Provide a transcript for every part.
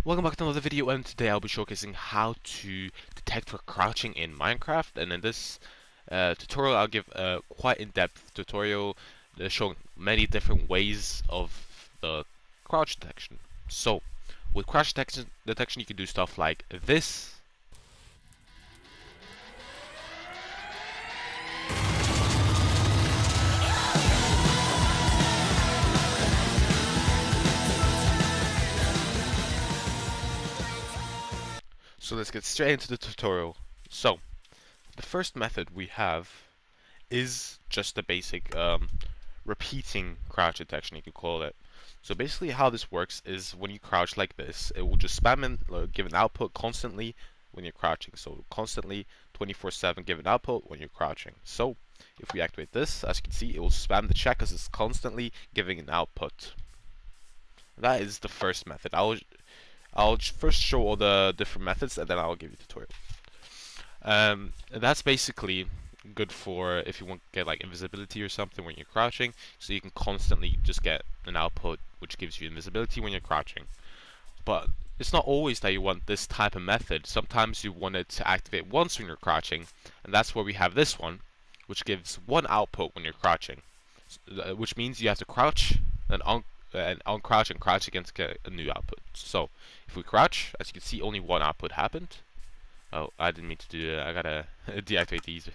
Welcome back to another video, and today I'll be showcasing how to detect for crouching in Minecraft. And in this tutorial I'll give a quite in-depth tutorial showing many different ways of the crouch detection. So with crouch detection you can do stuff like this. So let's get straight into the tutorial. So the first method we have is just the basic repeating crouch detection, you could call it. So basically how this works is when you crouch like this, it will just spam and give an output constantly when you're crouching. So constantly 24/7 give an output when you're crouching. So if we activate this, as you can see, it will spam the chat because it's constantly giving an output. That is the first method. I'll first show all the different methods and then I'll give you a tutorial. That's basically good for if you want to get like invisibility or something when you're crouching, so you can constantly just get an output which gives you invisibility when you're crouching. But it's not always that you want this type of method. Sometimes you want it to activate once when you're crouching, and that's where we have this one, which gives one output when you're crouching, which means you have to crouch and uncrouch and crouch again to get a new output. So if we crouch, as you can see, only one output happened. Oh, I didn't mean to do that. I gotta deactivate these.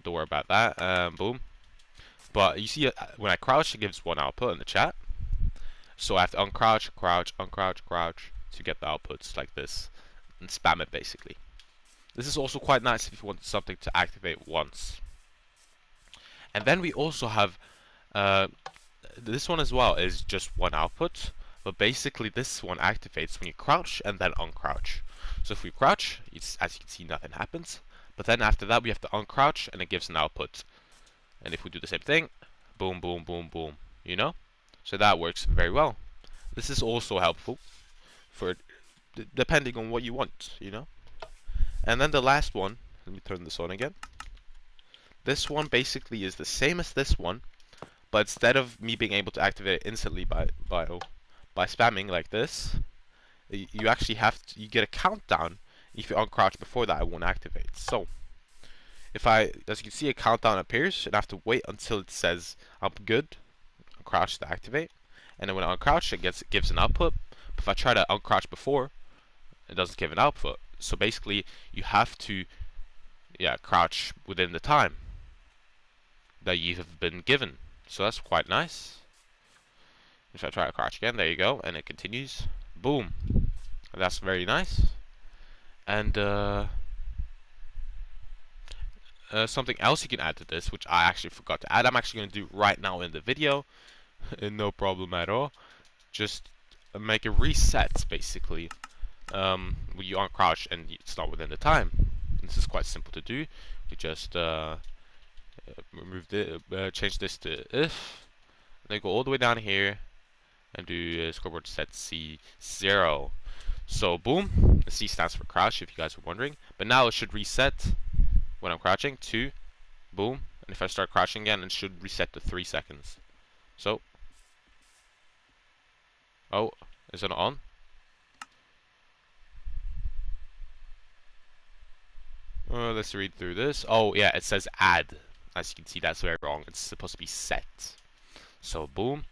Don't worry about that. Boom. But you see, when I crouch, it gives one output in the chat. So I have to uncrouch, crouch, uncrouch, crouch to get the outputs like this and spam it basically. This is also quite nice if you want something to activate once. And then we also have this one as well is just one output, but basically this one activates when you crouch and then uncrouch. So if we crouch, as you can see, nothing happens. But then after that we have to uncrouch and it gives an output. And if we do the same thing, boom, boom, boom, boom, you know? So that works very well. This is also helpful for depending on what you want, you know? And then the last one, let me turn this on again. This one basically is the same as this one, but instead of me being able to activate it instantly by spamming like this, you actually you get a countdown. If you uncrouch before that, it won't activate. So if as you can see, a countdown appears, and I have to wait until it says I'm good, uncrouch to activate, and then when I uncrouch, it gives an output. But if I try to uncrouch before, it doesn't give an output. So basically, you have to crouch within the time that you have been given. So that's quite nice. If I try to crouch again, there you go, and it continues. Boom. That's very nice. And something else you can add to this, which I actually forgot to add, I'm actually going to do right now in the video. No problem at all. Just make a reset, basically, when you uncrouch and it's not within the time. This is quite simple to do. We just change this to if, and then go all the way down here and do scoreboard set C0. So boom, the C stands for crouch if you guys were wondering, but now it should reset when I'm crouching to boom, and if I start crouching again, it should reset to 3 seconds. So, oh, is it on? Let's read through this. Oh yeah, it says add. As you can see, that's very wrong. It's supposed to be set. So boom,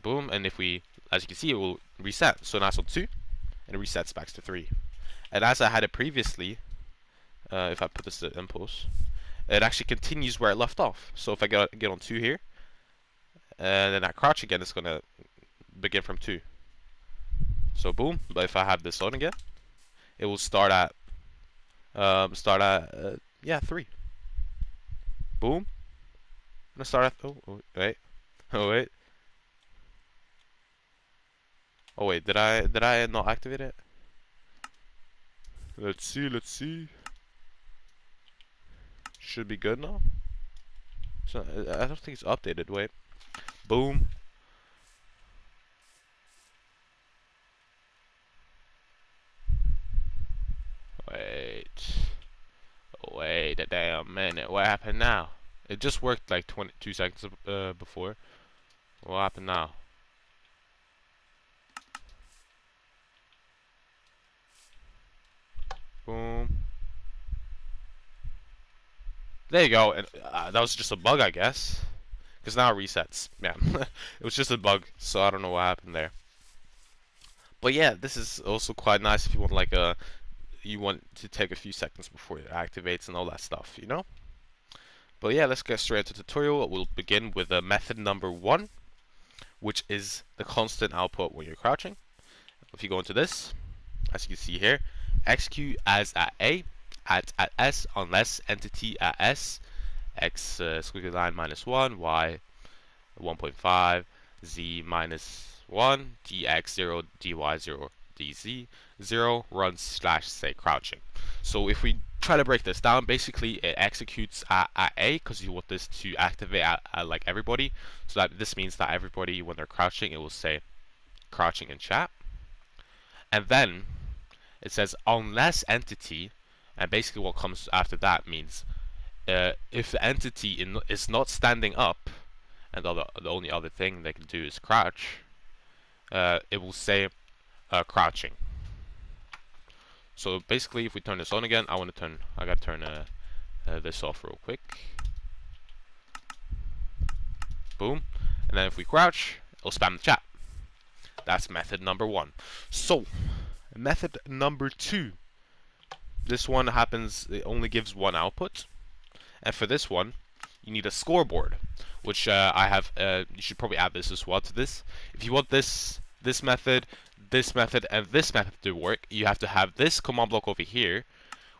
boom, and if we, as you can see, it will reset. So now it's on 2, and it resets back to 3. And as I had it previously, if I put this to impulse, it actually continues where it left off. So if I get on 2 here, and then I crouch again, it's gonna begin from 2. So boom. But if I have this on again, it will start at 3. Boom. I'm gonna start at oh wait. Oh wait, did I not activate it? Let's see. Should be good now. So I don't think it's updated. Wait. Boom. Wait a damn minute. What happened now? It just worked like 22 seconds before. What happened now? There you go. And that was just a bug, I guess. Because now it resets. Yeah, it was just a bug, so I don't know what happened there. But yeah, this is also quite nice if you want like you want to take a few seconds before it activates and all that stuff, you know? But yeah, let's get straight into the tutorial. We'll begin with method number 1, which is the constant output when you're crouching. If you go into this, as you can see here, execute as at A, at S, unless entity at S, X squiggly line -1, Y 1.5, Z -1, dx 0, dy 0, dz 0 runs slash say crouching. So if we try to break this down, basically it executes at A because you want this to activate at like everybody. So that this means that everybody, when they're crouching, it will say crouching in chat. And then it says unless entity, and basically what comes after that means if the entity is not standing up, and the only other thing they can do is crouch, it will say crouching. So basically, if we turn this on again, I gotta turn this off real quick. Boom. And then if we crouch, it'll spam the chat. That's method number 1. So, method number 2. This one happens, it only gives one output. And for this one, you need a scoreboard, which I have. You should probably add this as well to this. If you want this method, and this method to work, you have to have this command block over here,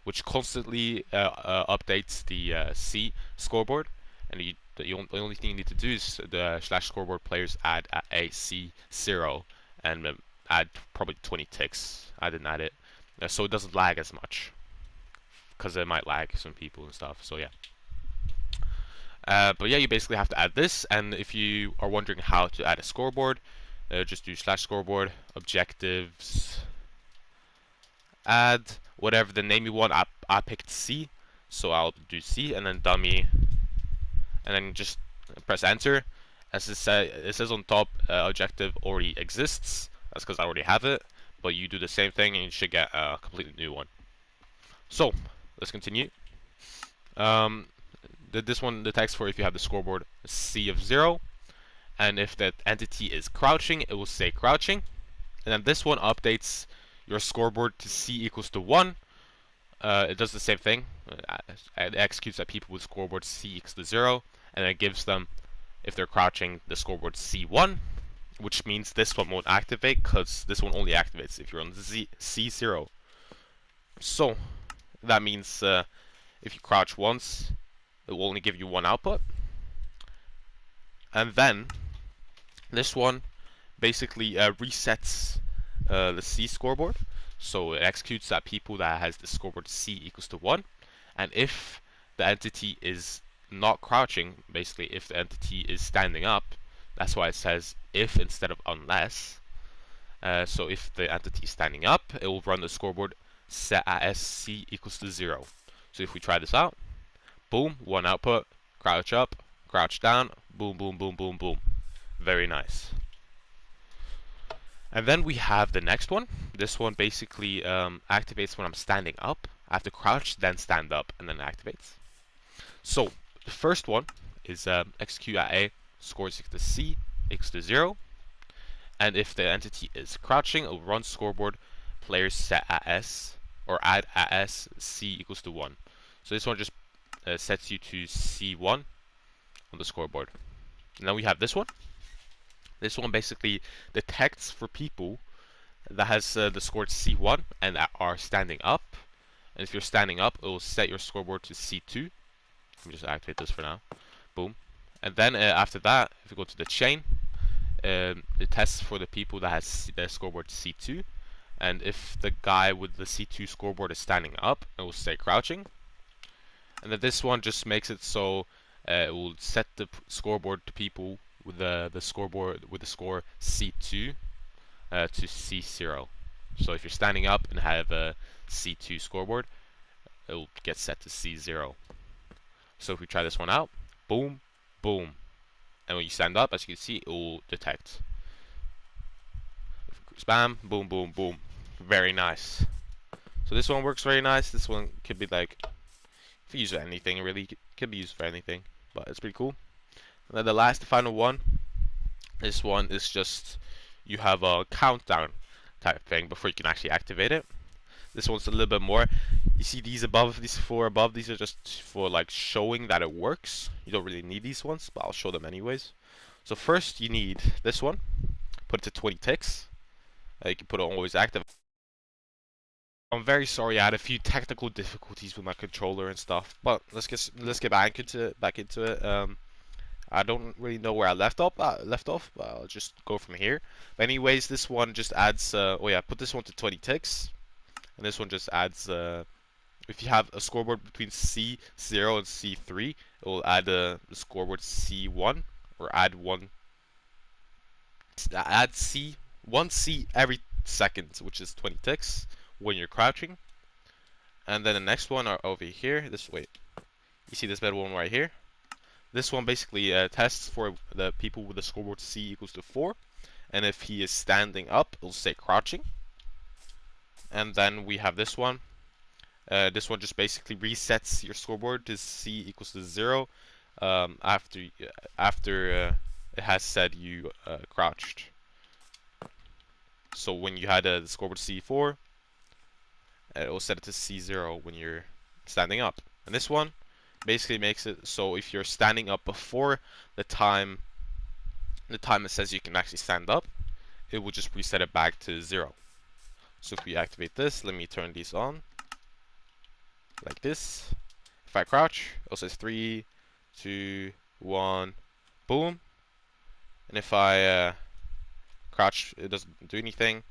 which constantly updates the C scoreboard. And the only thing you need to do is the slash scoreboard players add a C0 and add probably 20 ticks. I didn't add it, so it doesn't lag as much, because it might lag some people and stuff. So yeah. But yeah, you basically have to add this, and if you are wondering how to add a scoreboard, just do slash scoreboard objectives add whatever the name you want. I picked C, so I'll do C, and then dummy, and then just press enter. As it says on top, objective already exists. That's because I already have it, but you do the same thing and you should get a completely new one. So let's continue. This one detects for if you have the scoreboard C of 0, and if that entity is crouching, it will say crouching. And then this one updates your scoreboard to C equals to 1. It does the same thing. It executes at people with scoreboard C equals to 0, and it gives them, if they're crouching, the scoreboard C1, which means this one won't activate because this one only activates if you're on C0. So that means if you crouch once, it will only give you one output. And then this one basically resets the C scoreboard. So it executes at people that has the scoreboard C equals to 1. And if the entity is not crouching, basically if the entity is standing up, that's why it says if instead of unless. So if the entity is standing up, it will run the scoreboard set as C equals to 0. So if we try this out, boom, one output, crouch up, crouch down, boom, boom, boom, boom, boom. Very nice. And then we have the next one. This one basically activates when I'm standing up. I have to crouch, then stand up, and then it activates. So the first one is execute at A, score is equal to C, equals to 0. And if the entity is crouching, it will run scoreboard players set at S, or add at S, C equals to 1. So this one just sets you to C1 on the scoreboard. And then we have this one. This one basically detects for people that has the score C1 and that are standing up. And if you're standing up, it will set your scoreboard to C2. Let me just activate this for now. Boom. And then after that, if you go to the chain, it tests for the people that has their scoreboard C2. And if the guy with the C2 scoreboard is standing up, it will stay crouching. And then this one just makes it so it will set the scoreboard to people with the scoreboard with the score C2 to C0. So if you're standing up and have a C2 scoreboard, it will get set to C0. So if we try this one out, boom, boom, and when you stand up, as you can see, it will detect. Spam, boom, boom, boom. Very nice. So this one works very nice. This one could be like If you use it for anything, really, it can be used for anything, but it's pretty cool. And then the last, the final one. This one is just you have a countdown type thing before you can actually activate it. This one's a little bit more. You see these above, these 4 above, these are just for like showing that it works. You don't really need these ones, but I'll show them anyways. So first you need this one. Put it to 20 ticks. You can put it on always active. I'm very sorry, I had a few technical difficulties with my controller and stuff, but let's get back into it. I don't really know where I left off, but I'll just go from here. But anyways, this one just adds. Oh yeah, put this one to 20 ticks, and this one just adds. If you have a scoreboard between C0 and C3, it will add the scoreboard C1, or add one C every second, which is 20 ticks when you're crouching. And then the next one are over here. You see this middle one right here. This one basically tests for the people with the scoreboard C equals to 4, and if he is standing up, it'll say crouching. And then we have this one. This one just basically resets your scoreboard to C equals to 0 after it has said you crouched. So when you had the scoreboard C4, it will set it to C0 when you're standing up. And this one basically makes it so if you're standing up before the time it says you can actually stand up, it will just reset it back to 0. So if we activate this, let me turn these on like this. If I crouch, it says 3, 2, 1, boom. And if I crouch, it doesn't do anything,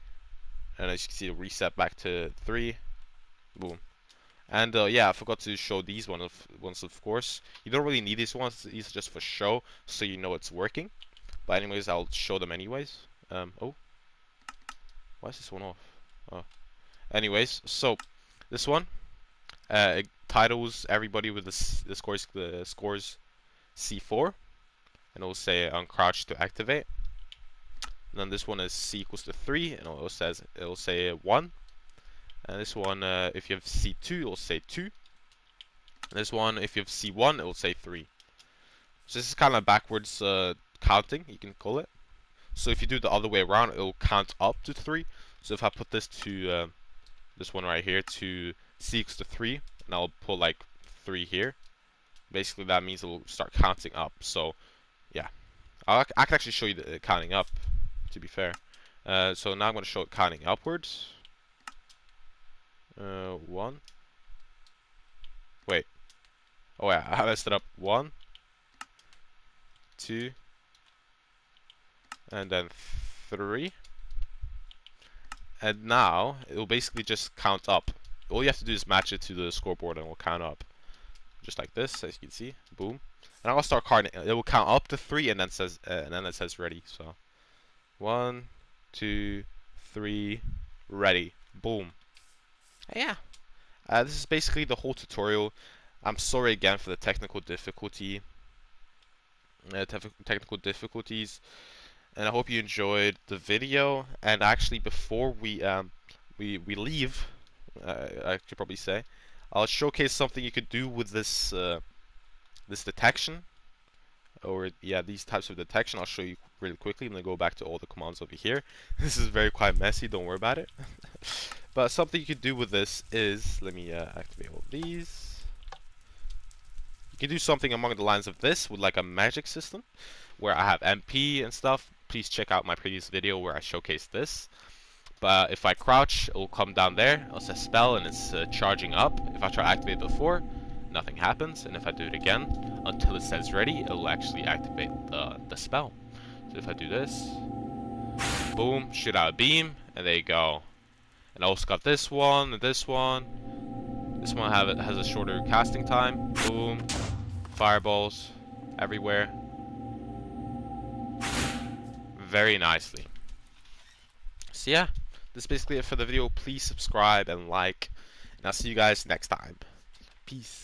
and as you can see, it'll reset back to 3, boom. And yeah, I forgot to show these ones of course. You don't really need these ones, these are just for show, so you know it's working. But anyways, I'll show them anyways. Oh, why is this one off? Oh, anyways, so this one it titles everybody with the scores C4, and it'll say on crouch to activate. And then this one is C equals to 3, and it'll say 1. And this one, if you have C2, it'll say 2. And this one, if you have C1, it'll say 3. So this is kind of backwards counting, you can call it. So if you do the other way around, it'll count up to 3. So if I put this to this one right here to C equals to 3, and I'll put like 3 here, basically that means it'll start counting up. So yeah, I can actually show you the counting up, to be fair. So now I'm going to show it counting upwards. 1. Wait. Oh yeah, I messed it up. 1, 2, and then 3. And now it will basically just count up. All you have to do is match it to the scoreboard, and it will count up, just like this, as you can see. Boom. And I'll start counting. It will count up to 3, and then it says ready. So 1, 2, 3, ready. Boom. Yeah, this is basically the whole tutorial. I'm sorry again for the technical difficulties, and I hope you enjoyed the video. And actually, before we leave, I could probably say, I'll showcase something you could do with this this detection, or yeah, these types of detection. I'll show you really quickly. I'm gonna go back to all the commands over here. This is quite messy. Don't worry about it. But something you could do with this is, let me activate all of these. You can do something along the lines of this with like a magic system, where I have MP and stuff. Please check out my previous video where I showcased this. But if I crouch, it will come down there. It'll say spell, and it's charging up. If I try to activate it before, nothing happens. And if I do it again until it says ready, it will actually activate the spell. So if I do this, boom, shoot out a beam, and there you go. And I also got this one and this one. This one has a shorter casting time. Boom, fireballs everywhere. Very nicely. So yeah, that's basically it for the video. Please subscribe and like, and I'll see you guys next time. Peace.